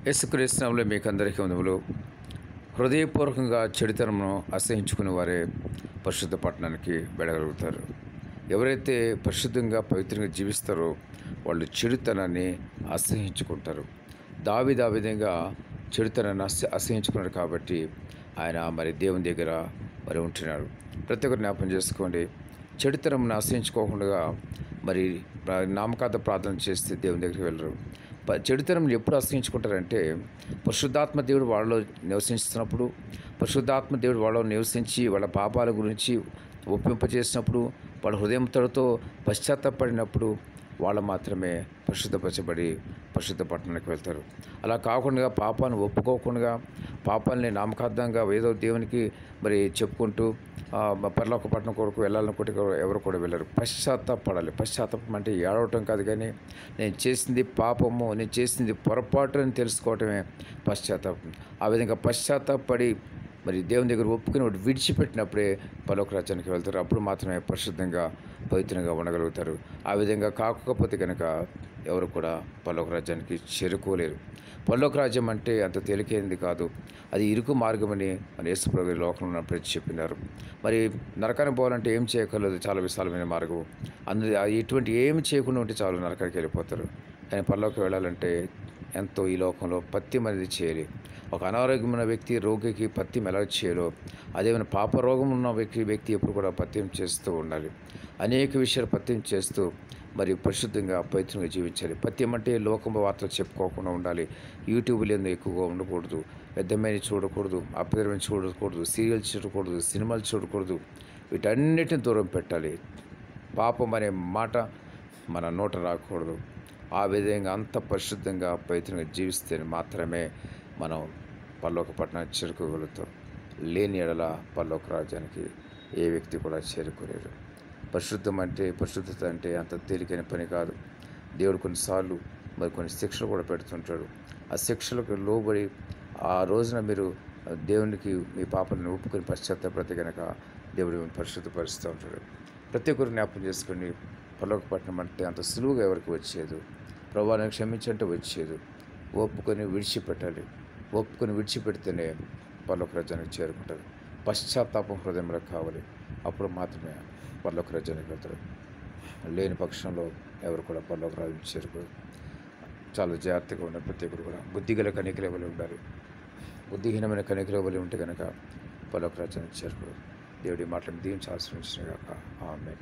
యేసుక్రీస్తు నామములో మీకు అందరికీ వందములు. హృదయపూర్వకంగా చెడుతనమును అసహించుకునే వారే పరిశుద్ధ పట్టణానికి వెళ్ళగలుగుతారు. ఎవరైతే పరిశుద్ధంగా పవిత్రంగా జీవిస్తారో వాళ్ళు చెడుతనాన్ని అసహించుకుంటారు. దావీదు ఆ విధంగా చెడుతనాన్ని అసహించుకున్నాడు కాబట్టి ఆయన దేవుని దగ్గర ఉంటున్నాడు. ప్రతి ఒక్కరు జ్ఞాపకం చేసుకోండి. చెడుతనంను అసహించుకోకుండా నామకార్థ ప్రార్థన చేస్తే దేవుని దగ్గరికి వెళ్ళరు. చెడుతనం ఎప్పుడు అసహించుకుంటారంటే పరిశుద్ధాత్మ దేవుడు వాళ్ళలో నివసిస్తున్నప్పుడు, పరిశుద్ధాత్మ దేవుడు వాళ్ళలో నివసించి వాళ్ళ పాపాల గురించి ఒప్పింపజేసినప్పుడు, వాళ్ళ హృదయంతో పశ్చాత్తాపడినప్పుడు వాళ్ళు మాత్రమే పరిశుద్ధపరచబడి పరిశుద్ధ పట్టణానికి వెళ్తారు. అలా కాకుండా పాపాన్ని ఒప్పుకోకుండా పాపాలని నామకార్థంగా ఏదో దేవునికి చెప్పుకుంటూ పరలోక పట్టణం కొరకు వెళ్ళాలనుకుంటే ఎవరు కూడా వెళ్ళరు. పశ్చాత్తాపడాలి. పశ్చాత్తాపం అంటే ఏడవటం కాదు, కానీ నేను చేసింది పాపము, నేను చేసింది పొరపాటు అని తెలుసుకోవటమే పశ్చాత్తాపం. ఆ విధంగా పశ్చాత్తాపడి దేవుని దగ్గర ఒప్పుకుని విడిచిపెట్టినప్పుడే పరలోక రాజ్యానికి వెళ్తారు. అప్పుడు మాత్రమే పరిశుద్ధంగా పవిత్రంగా ఉండగలుగుతారు. ఆ విధంగా కాకపోతే కనుక ఎవరు కూడా పరలోక రాజ్యానికి చేరుకోలేరు. పరలోక రాజ్యం అంటే అంత తేలికైంది కాదు. అది ఇరుకు మార్గమని మన యేసు ప్రభువు లోకంలో ఉన్నప్పుడు చెప్పినారు. నరకానికి పోవాలంటే ఏం చేయగలదు? చాలా విశాలమైన మార్గం. ఇటువంటి ఏమి చేయకుండా ఉంటే చాలు, నరకానికి వెళ్ళిపోతారు. కానీ పరలోకి వెళ్ళాలంటే ఎంతో ఈ లోకంలో పత్యం అనేది చేయాలి. ఒక అనారోగ్యమైన వ్యక్తి రోగికి పత్యం ఎలా చేయాలో అదేమైనా పాప రోగం ఉన్న వ్యక్తి ఎప్పుడు కూడా పత్యం చేస్తూ ఉండాలి. అనేక విషయాలు పత్యం చేస్తూ పరిశుద్ధంగా పవిత్రంగా జీవించాలి. పత్యం అంటే లోకం వార్తలు చెప్పుకోకుండా ఉండాలి. యూట్యూబ్లో ఎక్కువగా ఉండకూడదు. పెద్దమైన చూడకూడదు, అపరిమైన చూడకూడదు, సీరియల్స్ చూడకూడదు, సినిమాలు చూడకూడదు. వీటన్నిటిని దూరం పెట్టాలి. పాపం అనే మాట మన నోట రాకూడదు. ఆ విధంగా అంత పరిశుద్ధంగా పవిత్రంగా జీవిస్తే మాత్రమే మనం పరలోక పట్టణానికి చేరుకోగలుగుతాం. లేని ఎడల పరలోక రాజ్యానికి ఏ వ్యక్తి కూడా చేరుకోలేరు. పరిశుద్ధత అంటే అంత తేలికైన పని కాదు. దేవుడు కొన్నిసార్లు కొన్ని శిక్షలు కూడా పెడుతుంటాడు. ఆ శిక్షలకు లోబడి ఆ రోజున మీరు దేవునికి మీ పాపాలను ఒప్పుకొని పశ్చాత్తాపడితే కనుక దేవుడు పరిశుద్ధపరుస్తూ ఉంటాడు. ప్రతి ఒక్కరు జ్ఞాపకం చేసుకొని పరలోక పట్టణం అంటే అంత సులువుగా ఎవరికి వచ్చేది. ప్రభువుని క్షమించంటే వచ్చేది. ఒప్పుకొని విడిచిపెట్టాలి. ఒప్పుకొని విడిచిపెడితేనే పరలోక రాజ్యానికి చేరుకుంటారు. పశ్చాత్తాపం హృదయంలో కావాలి. అప్పుడు మాత్రమే పరలోక రాజ్యానికి వెళ్తారు. లేని పక్షంలో ఎవరు కూడా పరలోక రాజ్యం చేరుకోరు. చాలా జాగ్రత్తగా ఉండాలి. ప్రతి ఒక్కరు కూడా బుద్ధిగల కనికల వల్ల ఉండాలి. బుద్ధిహీనమైన కనికల వల్ల ఉంటే కనుక పరలోక రాజ్యానికి చేరుకోరు. దేవుడి మాటలను దీవించి ఆశీర్వదించును గాక. ఆమేన్.